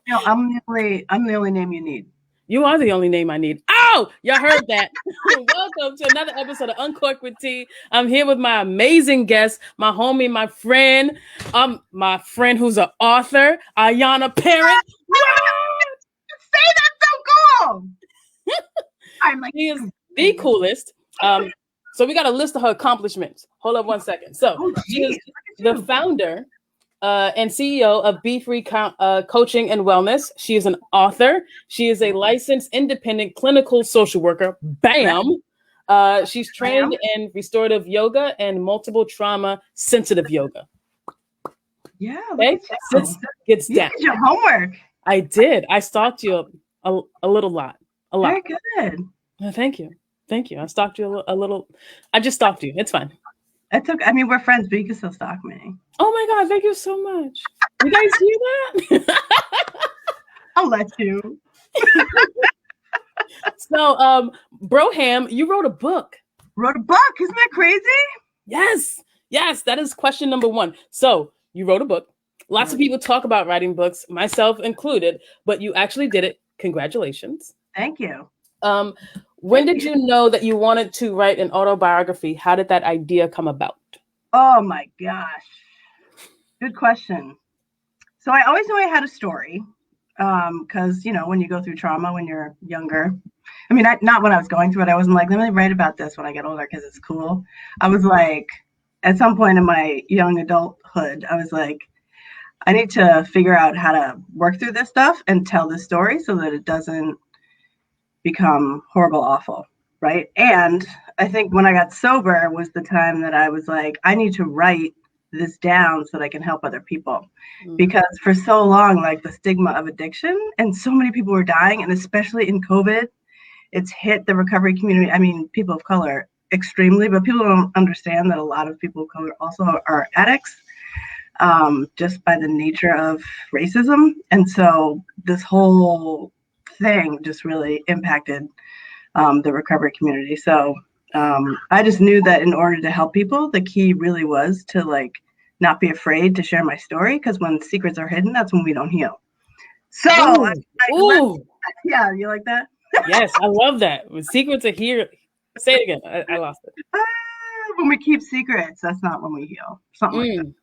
No, I'm the only name you need. You are the only name I need. Oh, y'all heard that. Welcome to another episode of Uncorked with T. I'm here with my amazing guest, my homie, my friend who's an author, Ayanna Parrent. Say that so cool. She is the coolest. So we got a list of her accomplishments. Hold up one second. So she is the founder and CEO of Be Free Coaching and Wellness. She is an author. She is a licensed independent clinical social worker. Bam! She's trained in restorative yoga and multiple trauma sensitive yoga. Yeah. Okay? Gets down. You did your homework. I did. I stalked you a lot. Very good. Thank you. I stalked you a little. I just stalked you. It's fine. It's okay. I mean, we're friends, but you can still stalk me. Oh my God, thank you so much. You guys hear that? I'll let you. So, Broham, you wrote a book. Isn't that crazy? Yes, that is question number one. So, you wrote a book. Lots of people talk about writing books, myself included, but you actually did it. Congratulations. Thank you. When did you know that you wanted to write an autobiography? How did that idea come about? Oh my gosh. Good question. So I always knew I had a story because, when you go through trauma when you're younger, I mean, not when I was going through it, I wasn't like, let me write about this when I get older because it's cool. I was like, at some point in my young adulthood, I was like, I need to figure out how to work through this stuff and tell this story so that it doesn't become horrible, awful, right? And I think when I got sober was the time that I was like, I need to write this down so that I can help other people. Mm-hmm. Because for so long, like the stigma of addiction, and so many people were dying, and especially in COVID, it's hit the recovery community. I mean, people of color extremely, but people don't understand that a lot of people of color also are addicts, just by the nature of racism. And so this whole thing just really impacted the recovery community. So I just knew that in order to help people, the key really was to not be afraid to share my story, because when secrets are hidden, that's when we don't heal. So yeah, you like that? Yes, I love that. When secrets are here, say it again. I lost it. When we keep secrets, that's not when we heal. Something like that.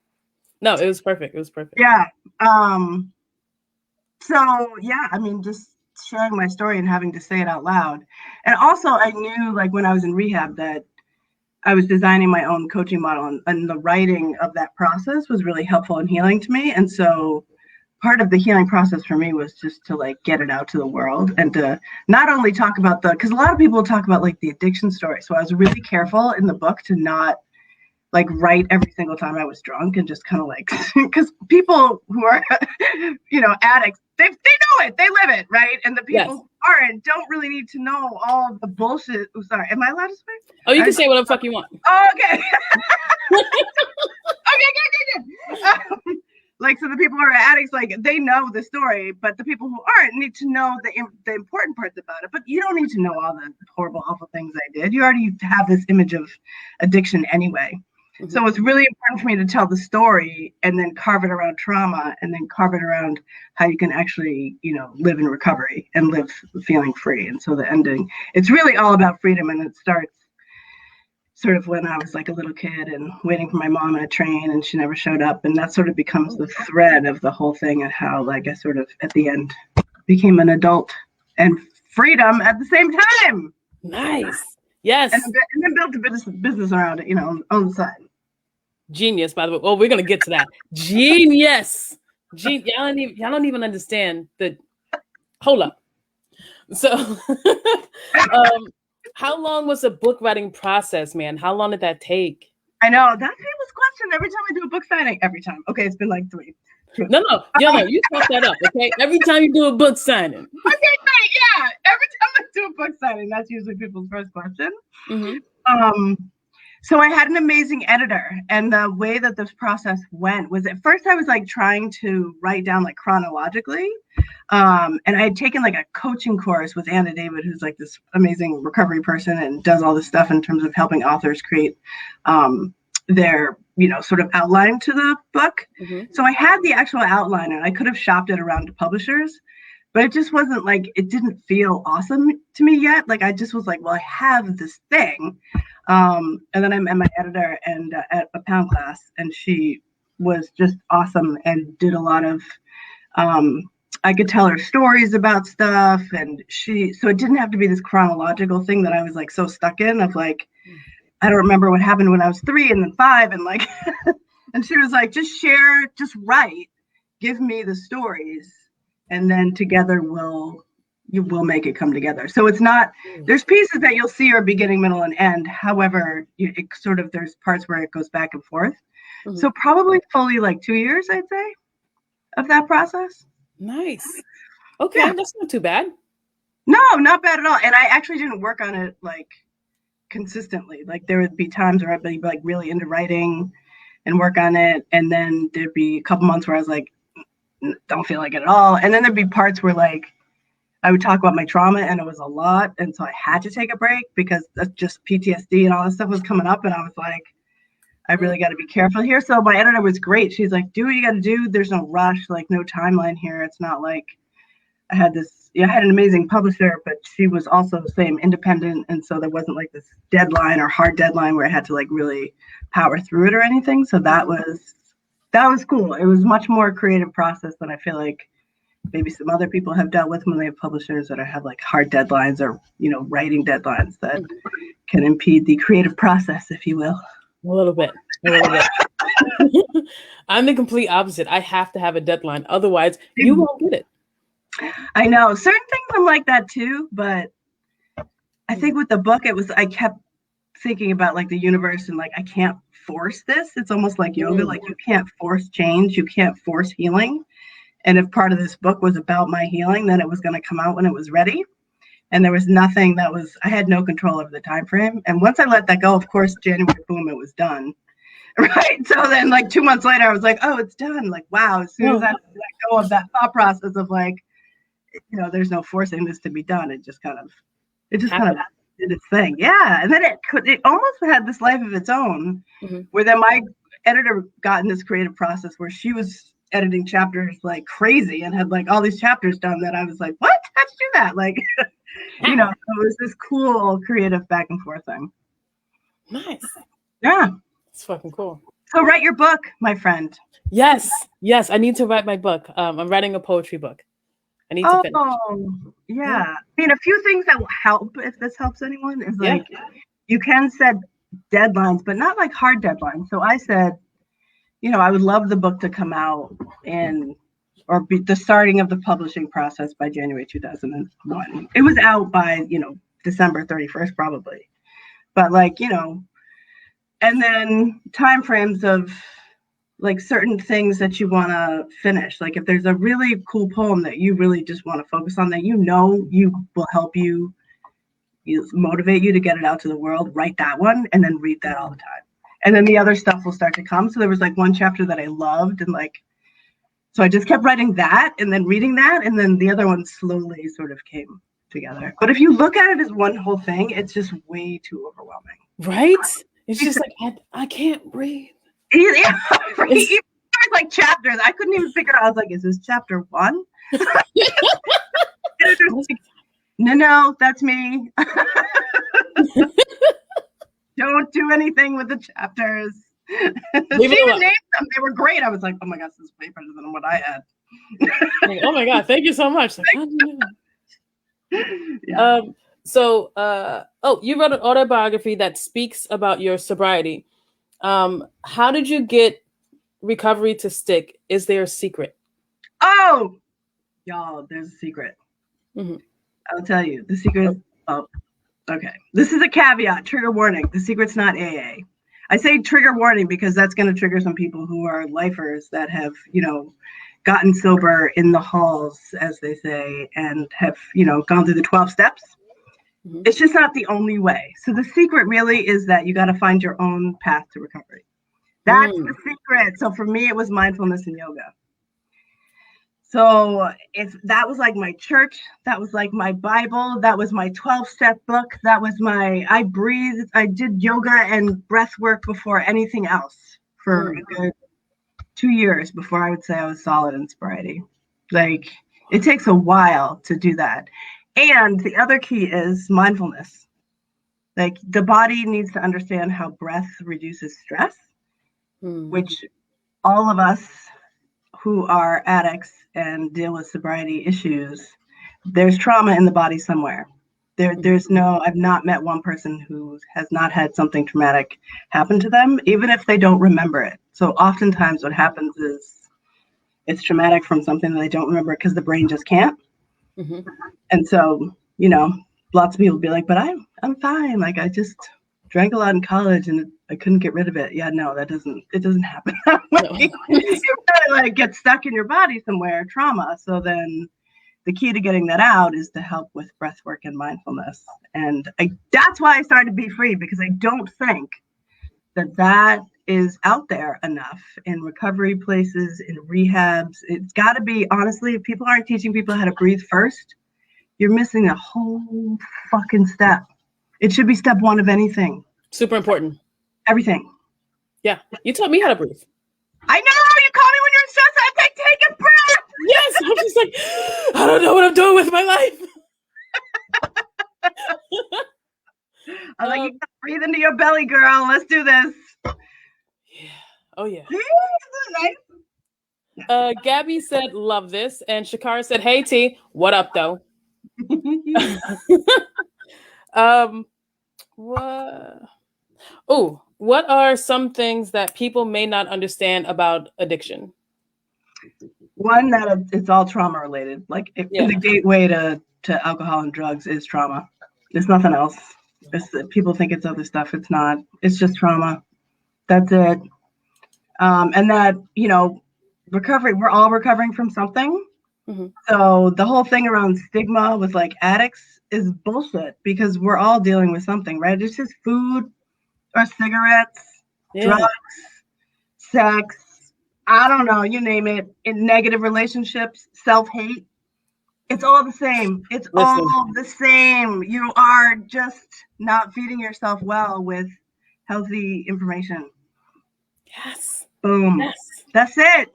No, it was perfect. Yeah. So yeah, I mean, just sharing my story and having to say it out loud. And also I knew when I was in rehab that I was designing my own coaching model, and the writing of that process was really helpful in healing to me. And so part of the healing process for me was just to get it out to the world, and to not only talk about because a lot of people talk about the addiction story. So I was really careful in the book to not write every single time I was drunk, and just kind of because people who are, addicts, they know it, they live it, right? And the people who aren't don't really need to know all of the bullshit. Oh, sorry, am I allowed to speak? Oh, you can say whatever the fuck you want. Oh, okay. Okay, good. So the people who are addicts, they know the story, but the people who aren't need to know the important parts about it. But you don't need to know all the horrible, awful things I did. You already have this image of addiction anyway. Mm-hmm. So it's really important for me to tell the story, and then carve it around trauma, and then carve it around how you can actually, live in recovery and live feeling free. And so the ending, it's really all about freedom. And it starts sort of when I was a little kid and waiting for my mom on a train, and she never showed up. And that sort of becomes the thread of the whole thing, and how I sort of at the end became an adult and freedom at the same time. Nice. Yes. And then built a business around it, on the side. Genius, by the way. Well, we're gonna get to that. Genius. Y'all don't even understand the. Hold up. So, how long was the book writing process, man? How long did that take? I know that's people's question every time I do a book signing. Every time. Okay, it's been 3. No, you fuck that up. Okay, every time you do a book signing. Okay, great. Yeah, every time I do a book signing, that's usually people's first question. Mm-hmm. So I had an amazing editor, and the way that this process went was, at first I was trying to write down chronologically. And I had taken a coaching course with Anna David, who's this amazing recovery person and does all this stuff in terms of helping authors create their, sort of outline to the book. So I had the actual outline and I could have shopped it around to publishers, but it just wasn't like, it didn't feel awesome to me yet. Like I just was like, well, I have this thing. And then I met my editor and at a Pound class, and she was just awesome and did a lot of, I could tell her stories about stuff, and so it didn't have to be this chronological thing that I was like so stuck in of like, I don't remember what happened when I was 3 and then 5 and like, and she was like, just share, just write, give me the stories, and then together we'll make it come together. So it's not, there's pieces that you'll see are beginning, middle, and end. However, it sort of, there's parts where it goes back and forth. So probably fully like 2 years, I'd say, of that process. Nice. Okay, yeah. That's not too bad. No, not bad at all. And I actually didn't work on it like consistently. Like there would be times where I'd be like really into writing and work on it, and then there'd be a couple months where I was like, don't feel like it at all. And then there'd be parts where like I would talk about my trauma and it was a lot, and so I had to take a break because that's just PTSD and all this stuff was coming up, and I was like, I really got to be careful here. So my editor was great. She's like, do what you got to do. There's no rush, like no timeline here. It's not like I had an amazing publisher, but she was also the same, independent. And so there wasn't like this deadline or hard deadline where I had to like really power through it or anything. So that was cool. It was much more creative process than I feel like maybe some other people have dealt with when they have publishers that have like hard deadlines or, writing deadlines that can impede the creative process, if you will. A little bit. I'm the complete opposite. I have to have a deadline. Otherwise, you won't get it. I know. Certain things I'm like that too, but I think with the book, I kept thinking about like the universe and like, I can't force this. It's almost like yoga. Like you can't force change. You can't force healing. And if part of this book was about my healing, then it was going to come out when it was ready. And there was nothing I had no control over the time frame. And once I let that go, of course, January, boom, it was done. Right. So then like 2 months later, I was like, oh, it's done. Like, wow. As soon as I let go of that thought process of like, there's no forcing this to be done. It just kind of did its thing. Yeah. And then it almost had this life of its own, where then my editor got in this creative process where she was editing chapters like crazy and had like all these chapters done that I was like, what? How'd you do that? Like, so it was this cool creative back and forth thing. Nice. Yeah. It's fucking cool. So write your book, my friend. Yes. I need to write my book. I'm writing a poetry book. I need to finish. Oh, yeah. I mean, a few things that will help, if this helps anyone, is like, you can set deadlines, but not like hard deadlines. So I said, I would love the book to come out or be the starting of the publishing process by January 2001. It was out by, December 31st, probably. But like, and then timeframes of like certain things that you want to finish. Like if there's a really cool poem that you really just want to focus on that you will help you motivate you to get it out to the world, write that one and then read that all the time. And then the other stuff will start to come. So there was like one chapter that I loved and like, so I just kept writing that and then reading that. And then the other one slowly sort of came together. But if you look at it as one whole thing, it's just way too overwhelming. Right? It's just like, I can't breathe. Yeah, right. Even like chapters, I couldn't even figure it out. I was like, is this chapter 1? No, that's me. Don't do anything with the chapters. She even named them. They were great. I was like, oh my gosh, this is way better than what I had. Like, oh my God, thank you so much. Like, yeah. You wrote an autobiography that speaks about your sobriety. How did you get recovery to stick? Is there a secret? Oh, y'all, there's a secret. I'll tell you. The secret. Okay. This is a caveat, trigger warning. The secret's not AA. I say trigger warning because that's going to trigger some people who are lifers that have, gotten sober in the halls, as they say, and have, gone through the 12 steps. It's just not the only way. So the secret really is that you got to find your own path to recovery. That's the secret. So for me, it was mindfulness and yoga. So if that was like my church, that was like my Bible, that was my 12-step book, that was I breathed, I did yoga and breath work before anything else for a good 2 years before I would say I was solid in sobriety. Like, it takes a while to do that. And the other key is mindfulness. Like, the body needs to understand how breath reduces stress, which all of us who are addicts and deal with sobriety issues, there's trauma in the body somewhere. I've not met one person who has not had something traumatic happen to them, even if they don't remember it. So oftentimes what happens is it's traumatic from something that they don't remember because the brain just can't. And so, lots of people be like, but I'm fine. Like, I just drank a lot in college and I couldn't get rid of it. Yeah, no, it doesn't happen that way. No. It really like gets stuck in your body somewhere, trauma. So then the key to getting that out is to help with breath work and mindfulness. And that's why I started Be Free, because I don't think that is out there enough in recovery places, in rehabs. It's got to be, honestly, if people aren't teaching people how to breathe first, you're missing a whole fucking step. It should be step one of anything. Super important. Everything. Yeah. You taught me how to breathe. I know. You call me when you're stressed. I say, take a breath. Yes. I'm just like, I don't know what I'm doing with my life. I'm like, you gotta breathe into your belly, girl. Let's do this. Yeah. Oh, yeah. Gabby said, love this. And Shakara said, hey, T, what up, though? What are some things that people may not understand about addiction? One, that it's all trauma related. Like, the gateway to alcohol and drugs is trauma. There's nothing else. People think it's other stuff. It's not. It's just trauma. That's it. And that, recovery, we're all recovering from something. So the whole thing around stigma with like addicts is bullshit, because we're all dealing with something, right? It's just food or cigarettes, drugs, sex, I don't know, you name it, in negative relationships, self-hate. It's all the same. It's all the same. You are just not feeding yourself well with healthy information. Yes. Boom. Yes. That's it.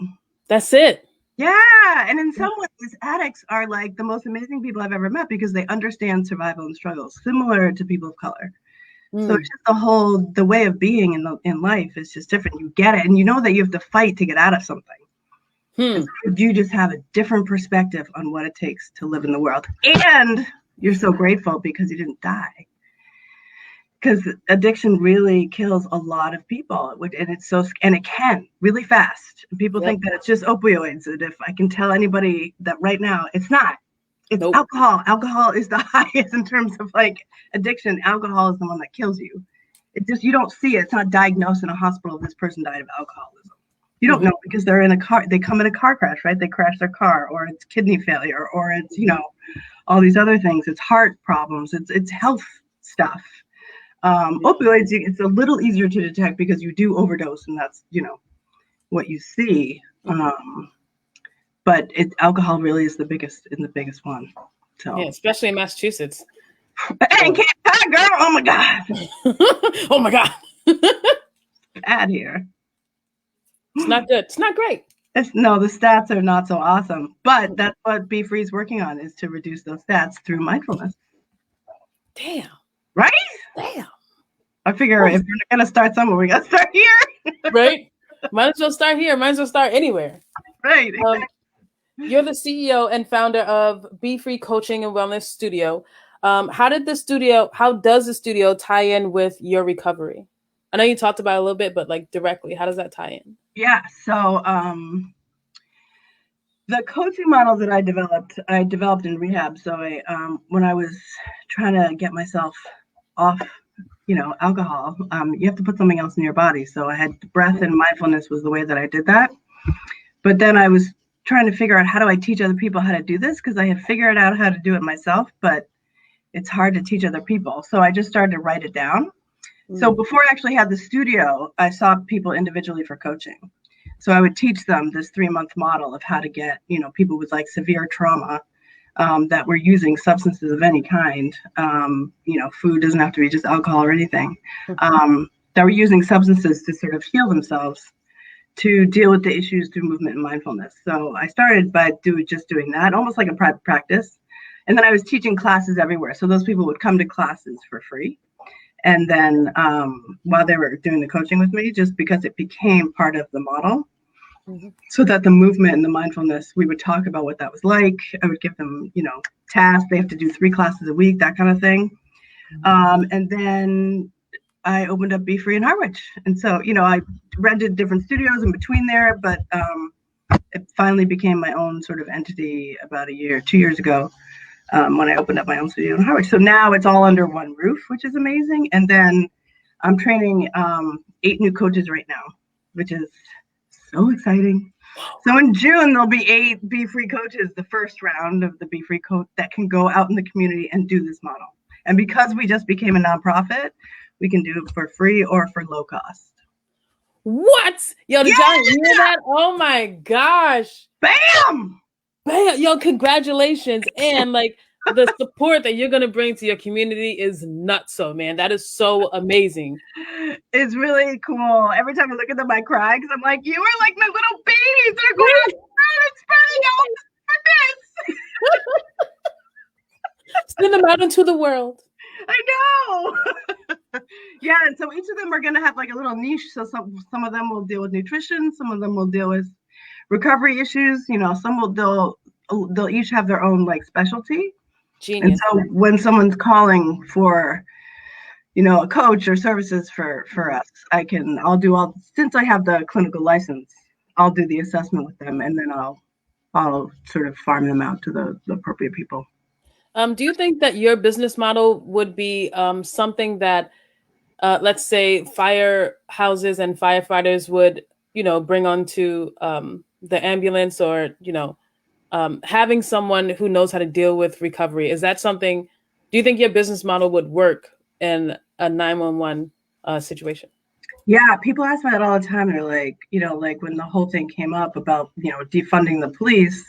That's it. Yeah. And in some ways, addicts are like the most amazing people I've ever met, because they understand survival and struggles, similar to people of color. So it's just the way of being in life is just different. You get it. And you know that you have to fight to get out of something. So you just have a different perspective on what it takes to live in the world. And you're so grateful because you didn't die. Because addiction really kills a lot of people, and it can really fast. People think that it's just opioids. And if I can tell anybody that right now, it's not. It's alcohol. Alcohol is the highest in terms of like addiction. Alcohol is the one that kills you. It just, you don't see it. It's not diagnosed in a hospital. This person died of alcoholism. You don't know, because they're in a car. They come in a car crash, right? They crash their car, or it's kidney failure, or it's all these other things. It's heart problems. It's health stuff. Opioids, it's a little easier to detect because you do overdose, and that's what you see. But alcohol really is the biggest one. So especially in Massachusetts. And Cape Cod, girl, oh my god, oh my god, bad here. It's not good. It's not great. The stats are not so awesome, but that's what Be Free is working on, is to reduce those stats through mindfulness. Damn. Right? Damn. I figure if we're gonna start somewhere, we gotta start here. Right? Might as well start here. Might as well start anywhere. Right. Exactly. You're the CEO and founder of Be Free Coaching and Wellness Studio. How does the studio tie in with your recovery? I know you talked about it a little bit, but like directly, how does that tie in? Yeah. So the coaching model that I developed in rehab. So when I was trying to get myself off, alcohol, you have to put something else in your body. So I had breath and mindfulness was the way that I did that. But then I was trying to figure out, how do I teach other people how to do this? Because I had figured out how to do it myself, but it's hard to teach other people. So I just started to write it down. So before I actually had the studio, I saw people individually for coaching. So I would teach them this 3-month model of how to get, people with like severe trauma that were using substances of any kind. Food doesn't have to be just alcohol or anything. That were using substances to sort of heal themselves, to deal with the issues through movement and mindfulness. So I started by just doing that, almost like a private practice. And then I was teaching classes everywhere. So those people would come to classes for free. And then while they were doing the coaching with me, just because it became part of the model, so that the movement and the mindfulness, we would talk about what that was like. I would give them, tasks. They have to do 3 classes a week, that kind of thing. And then I opened up Be Free in Harwich. And so, I rented different studios in between there, but it finally became my own sort of entity about 2 years ago, when I opened up my own studio in Harwich. So now it's all under one roof, which is amazing. And then I'm training 8 new coaches right now, which is so exciting. So in June, there'll be 8 Be Free coaches, the first round of the Be Free coach that can go out in the community and do this model. And because we just became a nonprofit, we can do it for free or for low cost. What? Yo, did y'all hear that? Oh my gosh. Bam! Bam! Yo, congratulations. And like the support that you're going to bring to your community is nutso, man. That is so amazing. It's really cool. Every time I look at them, I cry because I'm like, you are like my little babies. They're going out and spreading out goodness. Send them out into the world. I know. Yeah, and so each of them are going to have like a little niche. So some of them will deal with nutrition. Some of them will deal with recovery issues. Some they'll each have their own like specialty. Genius. And so when someone's calling for, a coach or services for us, since I have the clinical license, I'll do the assessment with them, and then I'll sort of farm them out to the appropriate people. Do you think that your business model would be something that, let's say, firehouses and firefighters would, bring onto the ambulance, or, having someone who knows how to deal with recovery? Is that something? Do you think your business model would work in a 911 situation? Yeah, people ask me that all the time. They're like, like when the whole thing came up about, defunding the police,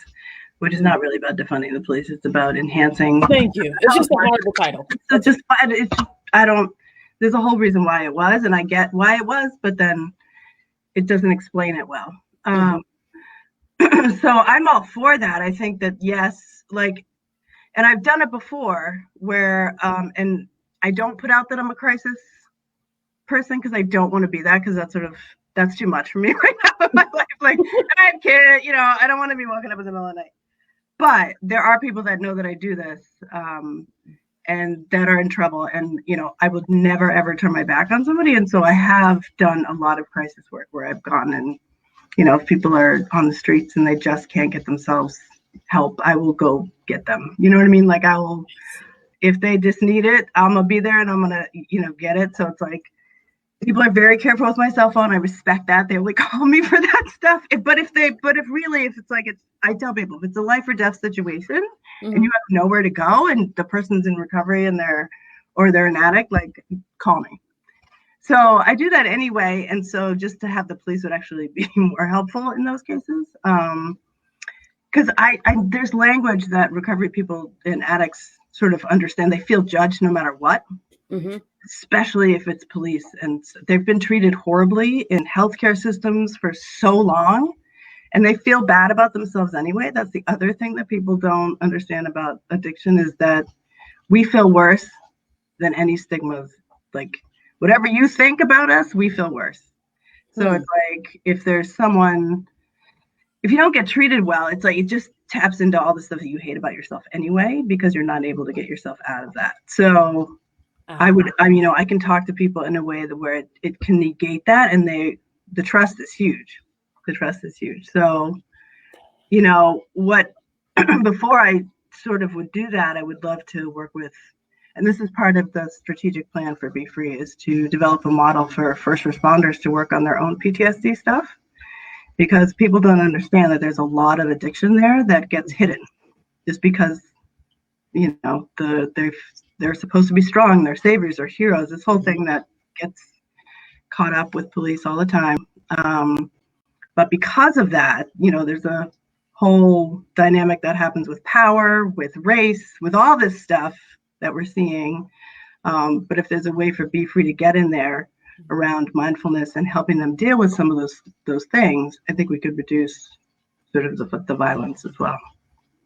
which is not really about defunding the police. It's about enhancing. Thank you. It's just a horrible title. There's a whole reason why it was, and I get why it was, but then it doesn't explain it well. So I'm all for that. I think that, yes, and I've done it before where, and I don't put out that I'm a crisis person because I don't want to be that, because that's too much for me right now in my life. Like, I have kids, I don't want to be waking up in the middle of the night. But there are people that know that I do this, and that are in trouble. And, I would never, ever turn my back on somebody. And so I have done a lot of crisis work where I've gone and, if people are on the streets and they just can't get themselves help, I will go get them. You know what I mean? Like, I will, if they just need it, I'm going to be there and I'm going to, get it. So it's like, people are very careful with my cell phone. I respect that. They only call me for that stuff. But if I tell people, if it's a life or death situation, and you have nowhere to go and the person's in recovery and they're an addict, like, call me. So I do that anyway. And so just to have the police would actually be more helpful in those cases. Because there's language that recovery people and addicts sort of understand. They feel judged no matter what. Especially if it's police, and they've been treated horribly in healthcare systems for so long, and they feel bad about themselves anyway. That's the other thing that people don't understand about addiction, is that we feel worse than any stigmas. Like, whatever you think about us, we feel worse. So it's like, if you don't get treated well, it's like it just taps into all the stuff that you hate about yourself anyway, because you're not able to get yourself out of that. So I can talk to people in a way where it can negate that, and the trust is huge. The trust is huge. So, before I sort of would do that, I would love to work with, and this is part of the strategic plan for Be Free, is to develop a model for first responders to work on their own PTSD stuff, because people don't understand that there's a lot of addiction there that gets hidden just because, they're supposed to be strong, they're saviors or heroes, this whole thing that gets caught up with police all the time. But because of that, there's a whole dynamic that happens with power, with race, with all this stuff that we're seeing. But if there's a way for Be Free to get in there around mindfulness and helping them deal with some of those things, I think we could reduce sort of the violence as well.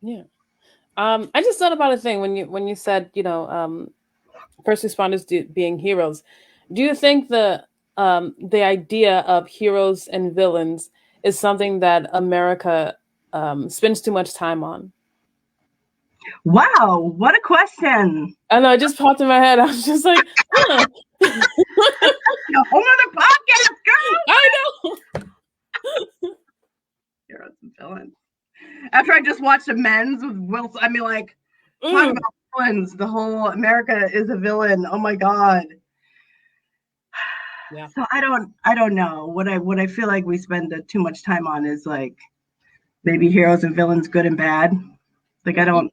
Yeah. I just thought about a thing when you said, first responders being heroes. Do you think the idea of heroes and villains is something that America spends too much time on? Wow, what a question! I know, it just popped in my head. I was just like, huh. A whole other podcast, girl. I know. Heroes and villains. After I just watched Amends with Wilson, I mean, like, talk about villains. The whole America is a villain. Oh my God. Yeah. So I don't know. What I feel like we spend too much time on is like maybe heroes and villains, good and bad. Like I don't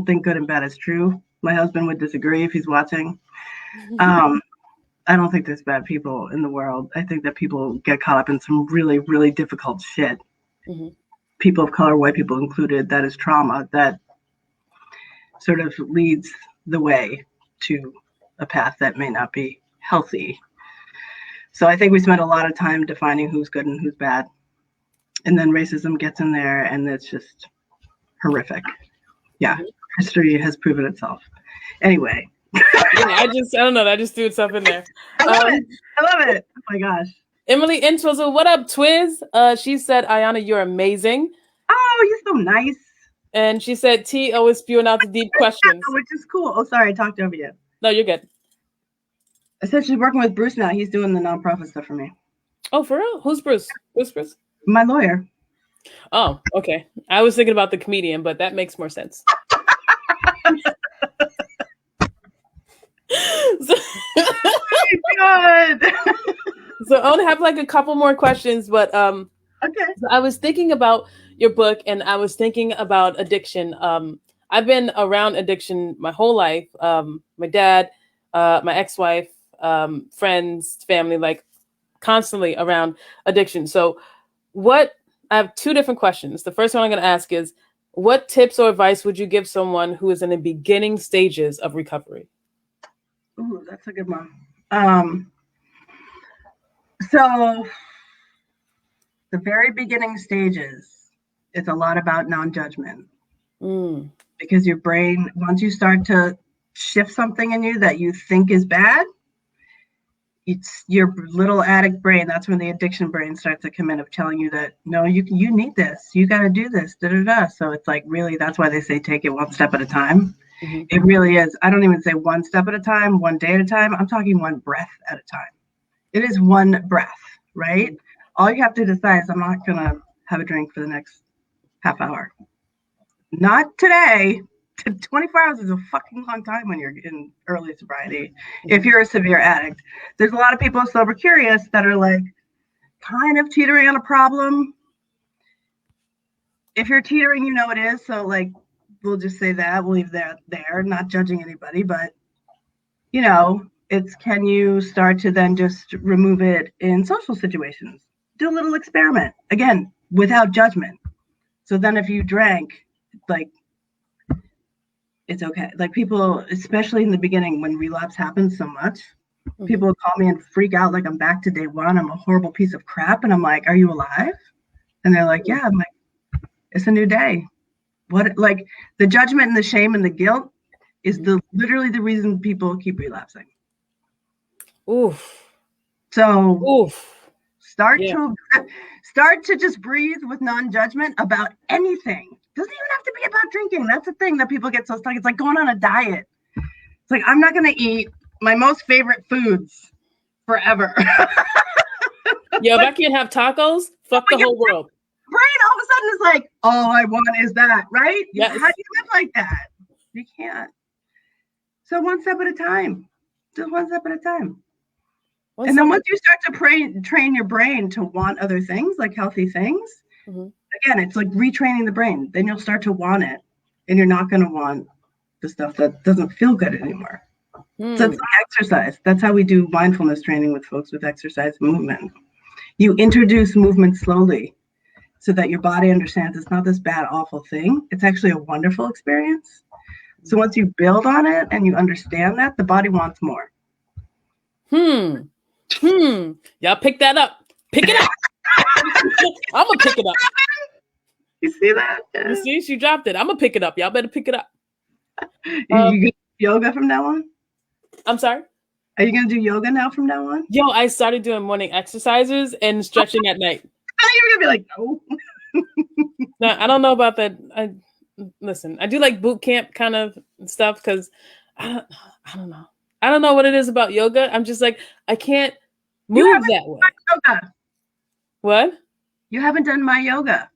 think good and bad is true. My husband would disagree if he's watching. I don't think there's bad people in the world. I think that people get caught up in some really, really difficult shit. Mm-hmm. People of color, white people included, that is trauma that sort of leads the way to a path that may not be healthy. So I think we spend a lot of time defining who's good and who's bad. And then racism gets in there and it's just horrific. Yeah, history has proven itself. Anyway. I don't know. I just threw itself in there. I love it. Oh my gosh. Emily Intros, what up, Twiz? She said, Ayanna, you're amazing. Oh, you're so nice. And she said, T always spewing out the deep questions. Which is cool. Oh, sorry, I talked over you. No, you're good. I said she's working with Bruce now. He's doing the nonprofit stuff for me. Oh, for real? Who's Bruce? Who's Bruce? My lawyer. Oh, okay. I was thinking about the comedian, but that makes more sense. God. So I only have like a couple more questions, but okay. So I was thinking about your book and I was thinking about addiction. I've been around addiction my whole life. My dad, my ex-wife, friends, family, like constantly around addiction. So I have two different questions. The first one I'm going to ask is, what tips or advice would you give someone who is in the beginning stages of recovery? Ooh, that's a good one. So the very beginning stages, it's a lot about non-judgment. Because your brain, once you start to shift something in you that you think is bad, it's your little addict brain. That's when the addiction brain starts to come in of telling you that, no, you need this. You got to do this. So it's like, really, that's why they say take it one step at a time. Mm-hmm. It really is. I don't even say one step at a time, one day at a time. I'm talking one breath at a time. It is one breath, right? All you have to decide is I'm not going to have a drink for the next half hour. Not today. 24 hours is a fucking long time when you're in early sobriety. If you're a severe addict, there's a lot of people sober curious that are like kind of teetering on a problem. If you're teetering, you know it is. So like, we'll just say that, we'll leave that there, not judging anybody, but it's, can you start to then just remove it in social situations? Do a little experiment, again, without judgment. So then if you drank, like, it's okay. Like people, especially in the beginning when relapse happens so much, people will call me and freak out like I'm back to day one. I'm a horrible piece of crap. And I'm like, are you alive? And they're like, yeah. I'm like, it's a new day. What, like the judgment and the shame and the guilt is literally the reason people keep relapsing. Oof. So start to just breathe with non-judgment about anything. Doesn't even have to be about drinking. That's the thing that people get so stuck. It's like going on a diet. It's like, I'm not going to eat my most favorite foods forever. Yo, if I can't have tacos, fuck the whole world. Brain all of a sudden is like, all I want is that, right? Yes. How do you live like that? You can't. So one step at a time. Just one step at a time. And then once you start to train your brain to want other things, like healthy things, again, it's like retraining the brain. Then you'll start to want it, and you're not going to want the stuff that doesn't feel good anymore. So it's like exercise. That's how we do mindfulness training with folks with exercise movement. You introduce movement slowly so that your body understands it's not this bad, awful thing. It's actually a wonderful experience. So once you build on it and you understand that, the body wants more. Y'all pick that up. Pick it up. I'm gonna pick it up. You see that? You see, she dropped it. I'm gonna pick it up. Y'all better pick it up. You gonna do yoga from now on? I'm sorry? Are you gonna do yoga now from now on? Yo, I started doing morning exercises and stretching at night. I thought you were gonna be like, no. No, I don't know about that. Listen, I do like boot camp kind of stuff because I don't know. I don't know what it is about yoga. I'm just like, I can't move that way. Yoga. What? You haven't done my yoga.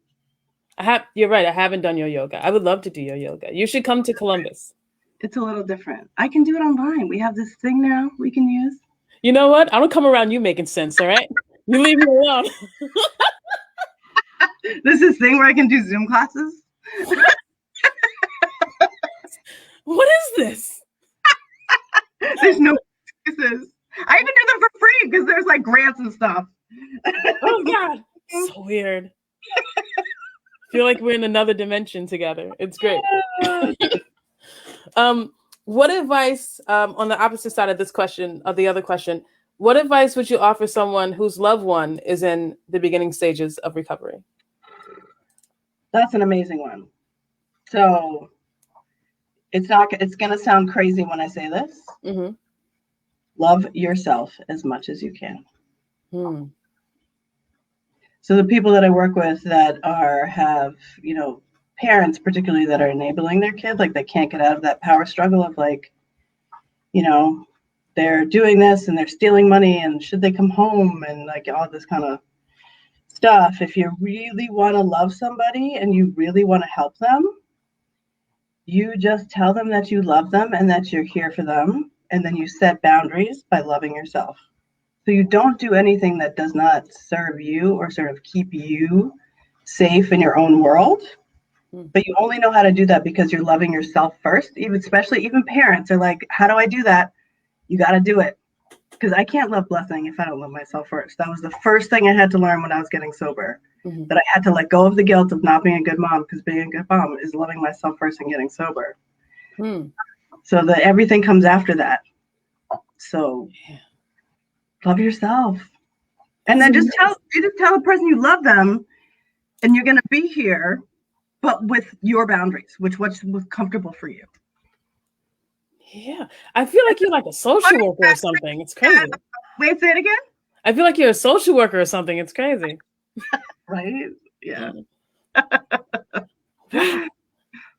You're right. I haven't done your yoga. I would love to do your yoga. You should come to Columbus. It's a little different. I can do it online. We have this thing now we can use. You know what? I don't come around you making sense, all right? You leave me alone. This is thing where I can do Zoom classes. What is this? There's no excuses. I even do them for free because there's like grants and stuff. Oh God, so weird. Feel like we're in another dimension together. It's great. What advice, on the opposite side of this question, of the other question, what advice would you offer someone whose loved one is in the beginning stages of recovery? That's an amazing one. So it's going to sound crazy when I say this. Mm-hmm. Love yourself as much as you can. So the people that I work with that have, parents particularly that are enabling their kid, like they can't get out of that power struggle of like, they're doing this and they're stealing money and should they come home and like all this kind of stuff. If you really want to love somebody and you really want to help them, you just tell them that you love them and that you're here for them. And then you set boundaries by loving yourself. So you don't do anything that does not serve you or sort of keep you safe in your own world. But you only know how to do that because you're loving yourself first. Even parents are like, how do I do that? You got to do it. Because I can't love blessing if I don't love myself first. That was the first thing I had to learn when I was getting sober. Mm-hmm. That I had to let go of the guilt of not being a good mom, because being a good mom is loving myself first and getting sober. So that everything comes after that. So love yourself. And then just tell the person you love them and you're going to be here, but with your boundaries, what's comfortable for you. Yeah. I feel like you're like a social worker or something. It's crazy. Wait, say it again? I feel like you're a social worker or something. It's crazy. Right? Yeah.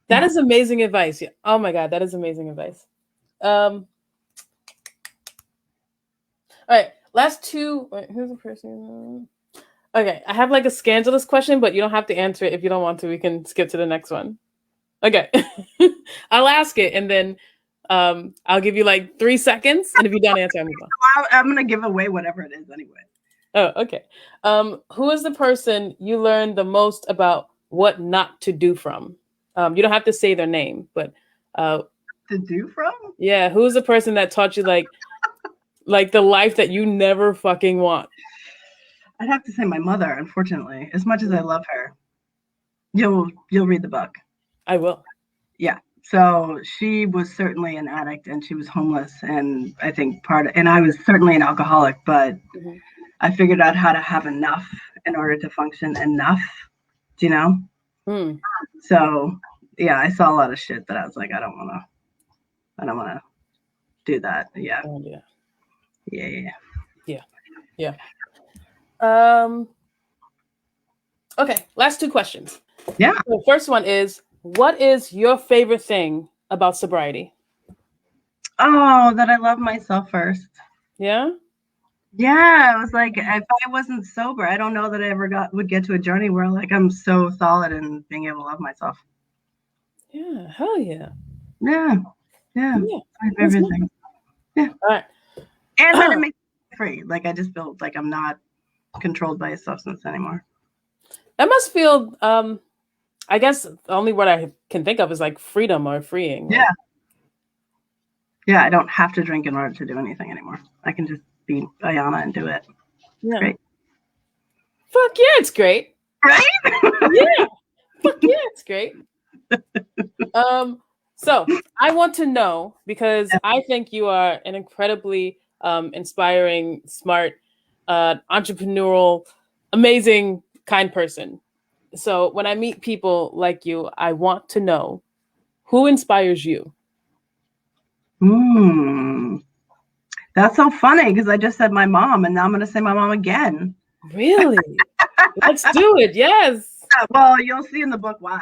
That is amazing advice. Oh my God, that is amazing advice. All right, last two. Wait, who's the person? Okay, I have like a scandalous question, but you don't have to answer it if you don't want to. We can skip to the next one. Okay, I'll ask it and then I'll give you like 3 seconds, and if you don't answer, I'll move on. I'm gonna give away whatever it is anyway. Oh, okay. Who is the person you learned the most about what not to do from? You don't have to say their name, but to do from? Yeah, who's the person that taught you like the life that you never fucking want? I'd have to say my mother, unfortunately. As much as I love her. You'll read the book. I will. Yeah. So she was certainly an addict and she was homeless, and I think and I was certainly an alcoholic, but I figured out how to have enough in order to function enough, So yeah, I saw a lot of shit that I was like, I don't want to do that. Yeah. Oh, yeah. Okay, last 2 questions. Yeah. The first one is, what is your favorite thing about sobriety? Oh, that I love myself first. Yeah? Yeah, it was like, if I wasn't sober, I don't know that I ever would get to a journey where like I'm so solid in being able to love myself. Yeah, hell yeah. Yeah. My favorite thing. Yeah. All right. And then it makes me free. Like I just feel like I'm not controlled by a substance anymore. That must feel, I guess the only word I can think of is like freedom or freeing. Yeah. Yeah, I don't have to drink in order to do anything anymore. I can just be Ayanna and do it. Yeah. Great. Fuck yeah, it's great. Right? Yeah. Fuck yeah, it's great. So I want to know, because I think you are an incredibly inspiring, smart, entrepreneurial, amazing, kind person. So when I meet people like you, I want to know who inspires you. That's so funny because I just said my mom, and now I'm going to say my mom again. Really? Let's do it. Yes. Well, you'll see in the book why.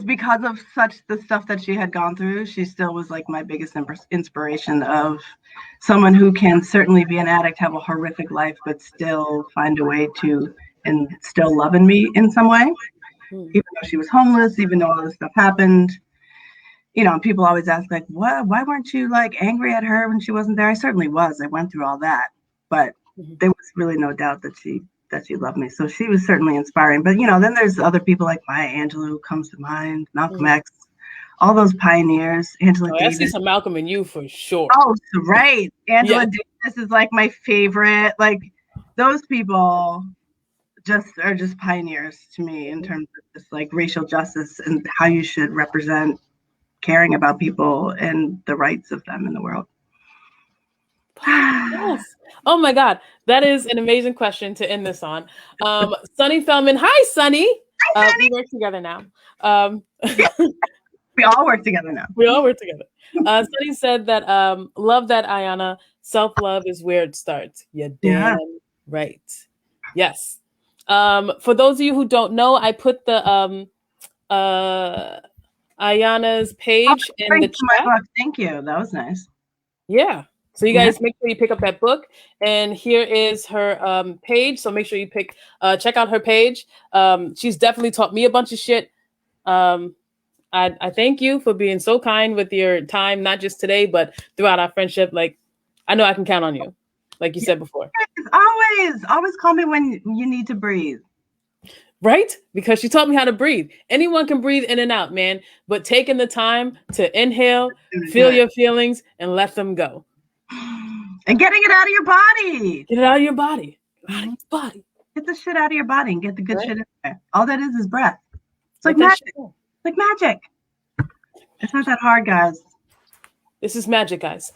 Because of the stuff that she had gone through, she still was like my biggest inspiration of someone who can certainly be an addict, have a horrific life, but still find a way to, and still loving me in some way, even though she was homeless, even though all this stuff happened. You know, people always ask like, why weren't you like angry at her when she wasn't there? I certainly was. I went through all that, but there was really no doubt that she loved me. So she was certainly inspiring. But, you know, then there's other people like Maya Angelou who comes to mind, Malcolm X, all those pioneers, Angela Davis. I see some Malcolm in you for sure. Oh, right. Angela Davis is like my favorite. Like those people are just pioneers to me in terms of just like racial justice and how you should represent caring about people and the rights of them in the world. Yes. Oh my God. That is an amazing question to end this on. Sunny Feldman. Hi, Sunny. Hi, Sunny. We work together now. We all work together now. We all work together. Sunny said that love that, Ayanna. Self-love is where it starts. You're damn right. Yes. For those of you who don't know, I put the Ayanna's page in the chat. Thank you. That was nice. Yeah. So you guys make sure you pick up that book, and here is her page. So make sure you check out her page. She's definitely taught me a bunch of shit. I thank you for being so kind with your time, not just today, but throughout our friendship. Like, I know I can count on you, like you said before. Always call me when you need to breathe. Right? Because she taught me how to breathe. Anyone can breathe in and out, man. But taking the time to inhale, feel your feelings, and let them go. And getting it out of your body. Get it out of your body. Out of your body. Get the shit out of your body and get the good shit in there. All that is breath. It's like magic. It's like magic. It's not that hard, guys. This is magic, guys.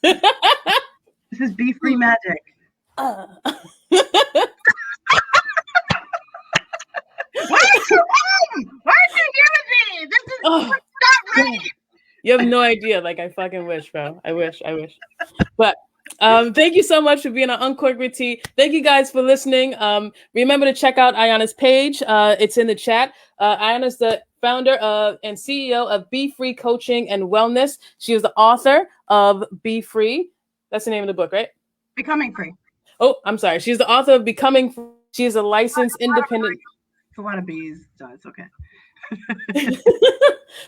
This is Be Free magic. Why aren't you here with me? This is not right. You have no idea. Like, I fucking wish, bro. I wish. But thank you so much for being on Uncorked with T. Thank you guys for listening. Remember to check out Ayanna's page. It's in the chat. Ayanna's the founder and CEO of Be Free Coaching and Wellness. She is the author of Be Free. That's the name of the book, right? Becoming Free. Oh, I'm sorry. She's the author of Becoming Free. She is a licensed independent. It's a lot of bees, so it's okay.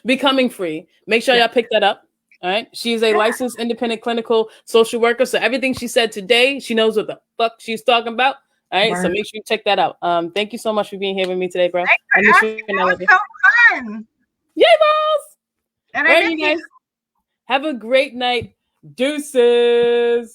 Becoming Free. Make sure y'all pick that up. All right. She's a licensed independent clinical social worker. So everything she said today, she knows what the fuck she's talking about. All right. So make sure you check that out. Thank you so much for being here with me today, bro. It was so fun. Yay, balls. And all right, you guys. Have a great night. Deuces.